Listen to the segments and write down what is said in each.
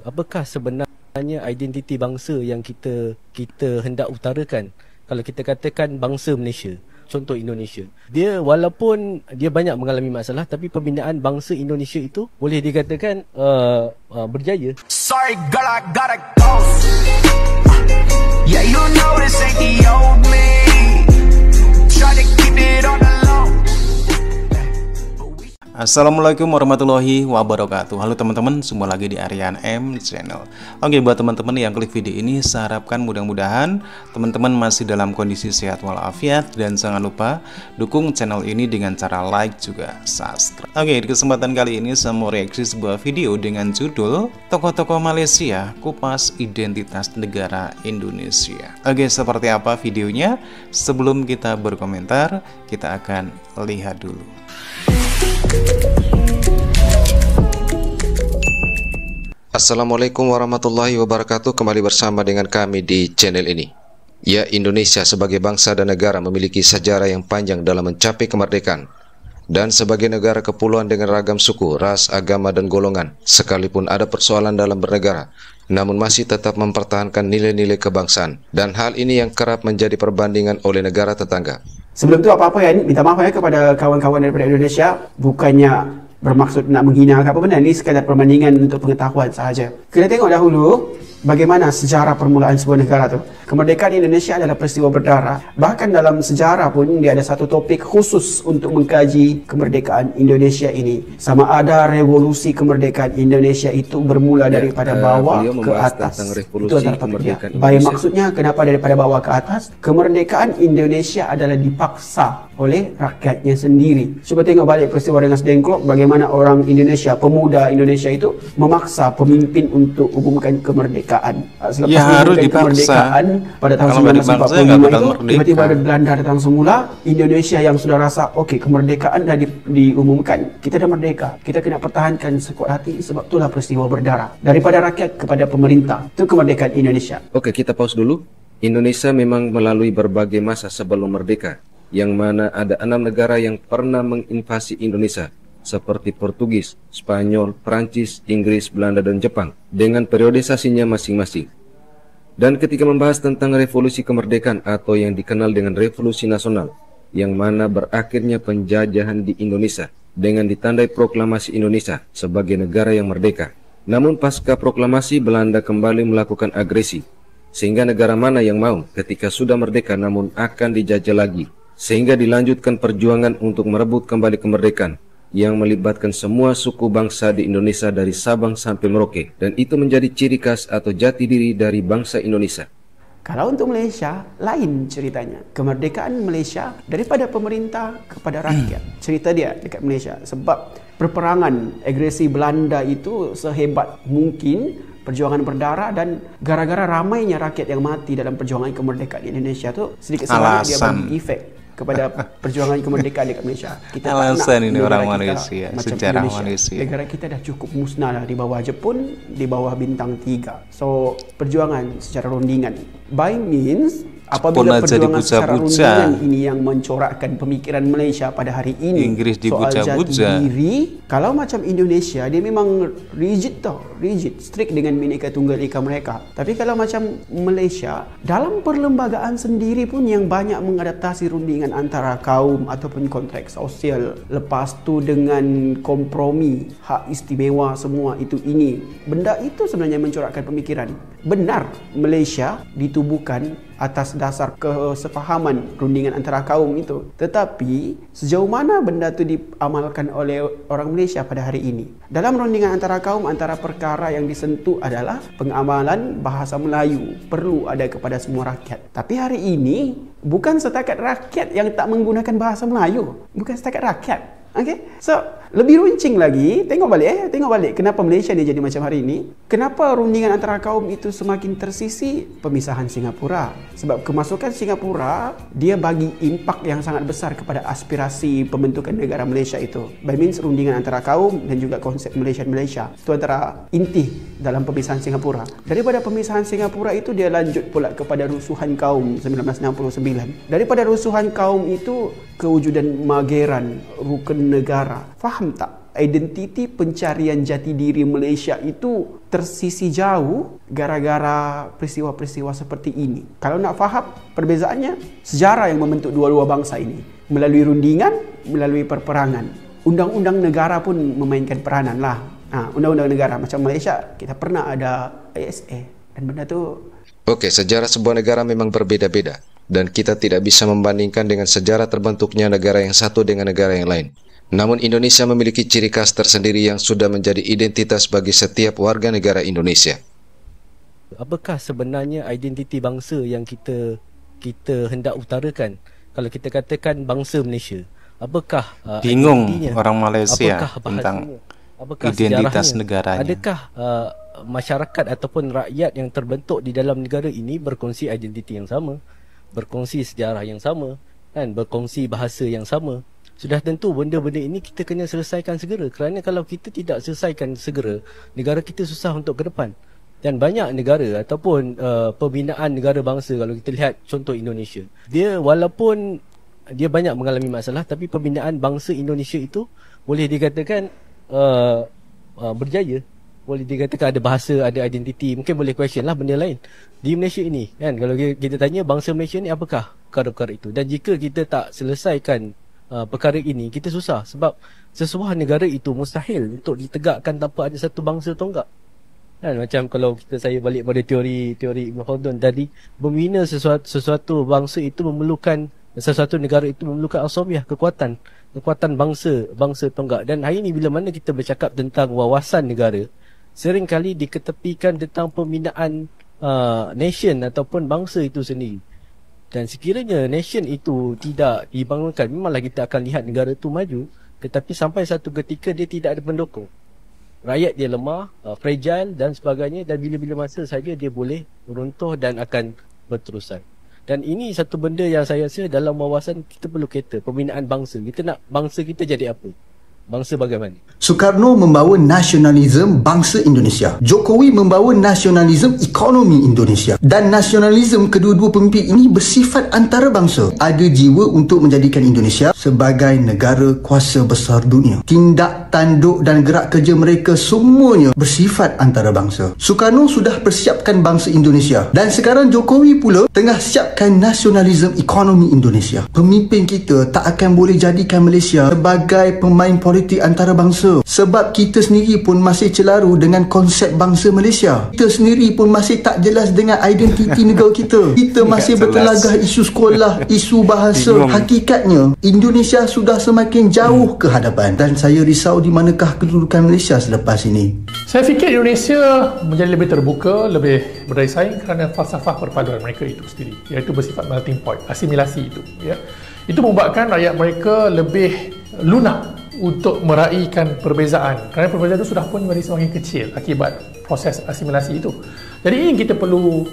Apakah sebenarnya identiti bangsa yang kita hendak utarakan? Kalau kita katakan bangsa Malaysia, contoh Indonesia, dia walaupun dia banyak mengalami masalah, tapi pembinaan bangsa Indonesia itu boleh dikatakan berjaya. Sorry girl, I gotta go. Yeah, you know this ain't the old me. Try to keep it on the low. Assalamualaikum warahmatullahi wabarakatuh. Halo teman-teman, semua lagi di Aryan M Channel. Oke, buat teman-teman yang klik video ini, saya harapkan mudah-mudahan teman-teman masih dalam kondisi sehat walafiat. Dan jangan lupa dukung channel ini dengan cara like juga subscribe. Oke, di kesempatan kali ini saya mau reaksi sebuah video dengan judul Tokoh-tokoh Malaysia Kupas Identitas Negara Indonesia. Oke, seperti apa videonya? Sebelum kita berkomentar, kita akan lihat dulu. Assalamualaikum warahmatullahi wabarakatuh. Kembali bersama dengan kami di channel ini. Ya, Indonesia sebagai bangsa dan negara memiliki sejarah yang panjang dalam mencapai kemerdekaan. Dan sebagai negara kepulauan dengan ragam suku, ras, agama, dan golongan, sekalipun ada persoalan dalam bernegara, namun masih tetap mempertahankan nilai-nilai kebangsaan. Dan hal ini yang kerap menjadi perbandingan oleh negara tetangga. Sebelum tu apa-apa ya, minta maaf ya kepada kawan-kawan daripada Indonesia. Bukannya bermaksud nak menghina ke apa benda, ni sekadar perbandingan untuk pengetahuan sahaja. Kita tengok dahulu bagaimana sejarah permulaan sebuah negara tu. Kemerdekaan Indonesia adalah peristiwa berdarah. Bahkan dalam sejarah pun dia ada satu topik khusus untuk mengkaji kemerdekaan Indonesia ini. Sama ada revolusi kemerdekaan Indonesia itu bermula daripada bawah ke atas. Itu antara topik dia. Baik, maksudnya kenapa daripada bawah ke atas? Kemerdekaan Indonesia adalah dipaksa oleh rakyatnya sendiri. Cuba tengok balik peristiwa dengan sedengklok bagaimana orang Indonesia, pemuda Indonesia itu memaksa pemimpin untuk umumkan kemerdekaan. Selepas harus dipaksa. Kemerdekaan pada tahun 1945 itu, tiba-tiba ada Belanda datang semula. Indonesia yang sudah rasa okey, kemerdekaan dah diumumkan, kita dah merdeka, kita kena pertahankan sekuat hati. Sebab itulah peristiwa berdarah daripada rakyat kepada pemerintah. Itu kemerdekaan Indonesia. Oke, kita pause dulu. Indonesia memang melalui berbagai masa sebelum merdeka, yang mana ada 6 negara yang pernah menginvasi Indonesia, seperti Portugis, Spanyol, Prancis, Inggris, Belanda, dan Jepang, dengan periodisasinya masing-masing. Dan ketika membahas tentang revolusi kemerdekaan atau yang dikenal dengan revolusi nasional, yang mana berakhirnya penjajahan di Indonesia dengan ditandai proklamasi Indonesia sebagai negara yang merdeka. Namun pasca proklamasi, Belanda kembali melakukan agresi, sehingga negara mana yang mau ketika sudah merdeka namun akan dijajah lagi, sehingga dilanjutkan perjuangan untuk merebut kembali kemerdekaan yang melibatkan semua suku bangsa di Indonesia dari Sabang sampai Merauke, dan itu menjadi ciri khas atau jati diri dari bangsa Indonesia. Kalau untuk Malaysia, lain ceritanya. Kemerdekaan Malaysia daripada pemerintah kepada rakyat. Cerita dia dekat Malaysia. Sebab perperangan agresi Belanda itu sehebat mungkin, perjuangan berdarah, dan gara-gara ramainya rakyat yang mati dalam perjuangan kemerdekaan Indonesia tu, sedikit sebanyak dia bagi efek kepada perjuangan kemerdekaan dekat Malaysia. Kita alasan ini orang Malaysia, sejarah Malaysia. Negara kita dah cukup musnah lah di bawah Jepun, di bawah bintang 3. So, perjuangan secara rundingan. By means, apabila perjuangan secara rundingan ini yang mencorakkan pemikiran Malaysia pada hari ini, Inggris soal jati diri. Kalau macam Indonesia, dia memang rigid tau, rigid, strict dengan Bhinneka Tunggal Ika mereka. Tapi kalau macam Malaysia, dalam perlembagaan sendiri pun yang banyak mengadaptasi rundingan antara kaum ataupun konteks sosial. Lepas tu dengan kompromi, hak istimewa semua itu ini. Benda itu sebenarnya mencorakkan pemikiran. Benar, Malaysia ditubuhkan atas dasar kesefahaman rundingan antara kaum itu. Tetapi sejauh mana benda itu diamalkan oleh orang Malaysia pada hari ini? Dalam rundingan antara kaum, antara perkara yang disentuh adalah pengamalan bahasa Melayu perlu ada kepada semua rakyat. Tapi hari ini bukan setakat rakyat yang tak menggunakan bahasa Melayu. Bukan setakat rakyat. Okay? So, lebih runcing lagi, tengok balik kenapa Malaysia ni jadi macam hari ini. Kenapa rundingan antara kaum itu semakin tersisi? Pemisahan Singapura. Sebab kemasukan Singapura, dia bagi impak yang sangat besar kepada aspirasi pembentukan negara Malaysia itu. By means rundingan antara kaum dan juga konsep Malaysia. Itu antara inti dalam pemisahan Singapura. Daripada pemisahan Singapura itu, dia lanjut pula kepada rusuhan kaum 1969. Daripada rusuhan kaum itu, kewujudan Mageran, rukun negara. Faham tak? Identiti pencarian jati diri Malaysia itu tersisi jauh gara-gara peristiwa-peristiwa seperti ini. Kalau nak faham perbezaannya, sejarah yang membentuk dua-dua bangsa ini melalui rundingan, melalui perperangan. Undang-undang negara pun memainkan peranan lah. Undang-undang negara macam Malaysia, kita pernah ada ISA dan benda tu. Oke, sejarah sebuah negara memang berbeda-beda dan kita tidak bisa membandingkan dengan sejarah terbentuknya negara yang satu dengan negara yang lain. Namun Indonesia memiliki ciri khas tersendiri yang sudah menjadi identitas bagi setiap warga negara Indonesia. Apakah sebenarnya identiti bangsa yang kita hendak utarakan? Kalau kita katakan bangsa Malaysia, apakah bingung identitinya? Orang Malaysia apakah tentang apakah identitas sejarahnya? negaranya? Adakah masyarakat ataupun rakyat yang terbentuk di dalam negara ini berkongsi identiti yang sama, berkongsi sejarah yang sama, kan, berkongsi bahasa yang sama? Sudah tentu benda-benda ini kita kena selesaikan segera, kerana kalau kita tidak selesaikan segera, negara kita susah untuk ke depan. Dan banyak negara ataupun pembinaan negara bangsa, kalau kita lihat contoh Indonesia, dia walaupun dia banyak mengalami masalah, tapi pembinaan bangsa Indonesia itu boleh dikatakan berjaya. Boleh dikatakan ada bahasa, ada identiti. Mungkin boleh question lah benda lain di Malaysia ini, kan? Kalau kita tanya bangsa Malaysia ni apakah perkara-perkara itu, dan jika kita tak selesaikan perkara ini, kita susah. Sebab sesuatu negara itu mustahil untuk ditegakkan tanpa ada satu bangsa tonggak, kan? Macam kalau saya balik pada teori Ibn Khaldun tadi, membina sesuatu bangsa itu memerlukan, sesuatu negara itu memerlukan asabiah, kekuatan bangsa tonggak. Dan hari ini bila mana kita bercakap tentang wawasan negara, seringkali diketepikan tentang pembinaan nation ataupun bangsa itu sendiri. Dan sekiranya nation itu tidak dibangunkan, memanglah kita akan lihat negara itu maju, tetapi sampai satu ketika dia tidak ada pendukung. Rakyat dia lemah, fragile dan sebagainya, dan bila-bila masa saja dia boleh runtuh dan akan berterusan. Dan ini satu benda yang saya rasa dalam wawasan kita perlu kata, pembinaan bangsa. Kita nak bangsa kita jadi apa? Bangsa bagaimana? Soekarno membawa nasionalisme bangsa Indonesia. Jokowi membawa nasionalisme ekonomi Indonesia. Dan nasionalisme kedua-dua pemimpin ini bersifat antarabangsa. Ada jiwa untuk menjadikan Indonesia sebagai negara kuasa besar dunia. Tindak tanduk dan gerak kerja mereka semuanya bersifat antarabangsa. Soekarno sudah persiapkan bangsa Indonesia. Dan sekarang Jokowi pula tengah siapkan nasionalisme ekonomi Indonesia. Pemimpin kita tak akan boleh jadikan Malaysia sebagai pemain politik antarabangsa, sebab kita sendiri pun masih celaru dengan konsep bangsa Malaysia. Kita sendiri pun masih tak jelas dengan identiti negara kita. Kita masih bertelagah isu sekolah, isu bahasa. Hakikatnya Indonesia sudah semakin jauh ke hadapan, dan saya risau di manakah kedudukan Malaysia selepas ini. Saya fikir Indonesia menjadi lebih terbuka, lebih berdaya saing kerana falsafah perpaduan mereka itu sendiri, iaitu bersifat melting point, asimilasi itu, ya. Itu membuatkan rakyat mereka lebih lunak untuk meraihkan perbezaan, kerana perbezaan itu sudah pun menjadi semakin kecil akibat proses asimilasi itu. Jadi ini yang kita perlu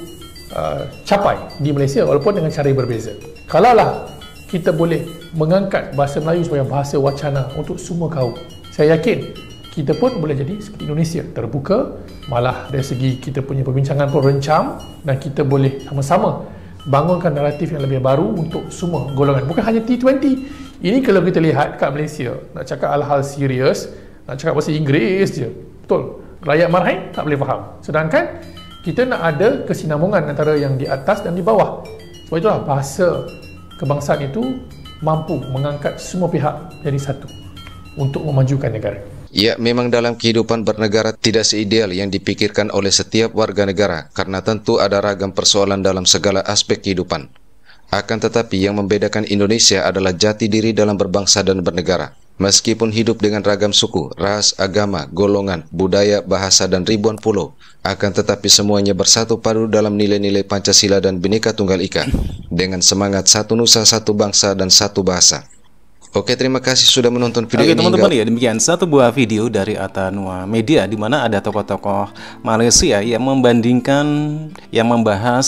capai di Malaysia, walaupun dengan cara yang berbeza. Kalaulah kita boleh mengangkat bahasa Melayu sebagai bahasa wacana untuk semua kaum, saya yakin kita pun boleh jadi seperti Indonesia, terbuka, malah dari segi kita punya perbincangan pun rencam, dan kita boleh sama-sama bangunkan naratif yang lebih baru untuk semua golongan, bukan hanya T20. Ini kalau kita lihat kat Malaysia, nak cakap hal-hal serius, nak cakap bahasa Inggeris je, betul, rakyat marhain tak boleh faham. Sedangkan kita nak ada kesinambungan antara yang di atas dan di bawah. Sebab itulah bahasa kebangsaan itu mampu mengangkat semua pihak jadi satu untuk memajukan negara. Ya, memang dalam kehidupan bernegara tidak seideal yang dipikirkan oleh setiap warga negara, karena tentu ada ragam persoalan dalam segala aspek kehidupan. Akan tetapi yang membedakan Indonesia adalah jati diri dalam berbangsa dan bernegara. Meskipun hidup dengan ragam suku, ras, agama, golongan, budaya, bahasa dan ribuan pulau, akan tetapi semuanya bersatu padu dalam nilai-nilai Pancasila dan Bhinneka Tunggal Ika, dengan semangat satu nusa, satu bangsa dan satu bahasa. Oke, terima kasih sudah menonton video ini. Oke teman-teman, ya demikian satu buah video dari Atanua Media, di mana ada tokoh-tokoh Malaysia yang membandingkan, yang membahas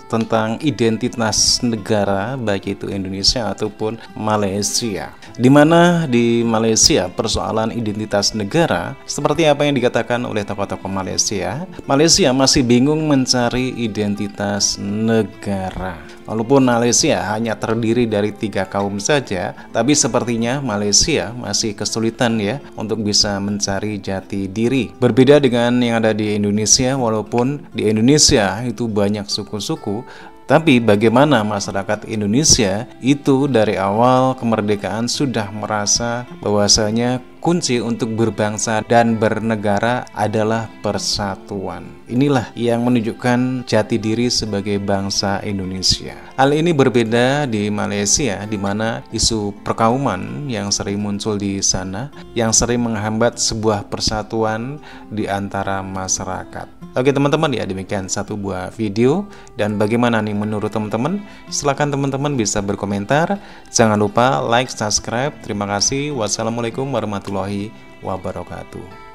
tentang identitas negara, baik itu Indonesia ataupun Malaysia. Di mana di Malaysia persoalan identitas negara seperti apa yang dikatakan oleh tokoh-tokoh Malaysia, Malaysia masih bingung mencari identitas negara. Walaupun Malaysia hanya terdiri dari 3 kaum saja, tapi sepertinya Malaysia masih kesulitan ya untuk bisa mencari jati diri. Berbeda dengan yang ada di Indonesia, walaupun di Indonesia itu banyak suku-suku, tapi bagaimana masyarakat Indonesia itu dari awal kemerdekaan sudah merasa bahwasanya kunci untuk berbangsa dan bernegara adalah persatuan. Inilah yang menunjukkan jati diri sebagai bangsa Indonesia. Hal ini berbeda di Malaysia, di mana isu perkauman yang sering muncul di sana, yang sering menghambat sebuah persatuan di antara masyarakat. Oke teman-teman, ya demikian satu buah video. Dan bagaimana nih menurut teman-teman? Silakan teman-teman bisa berkomentar. Jangan lupa like, subscribe. Terima kasih. Wassalamualaikum warahmatullahi wabarakatuh.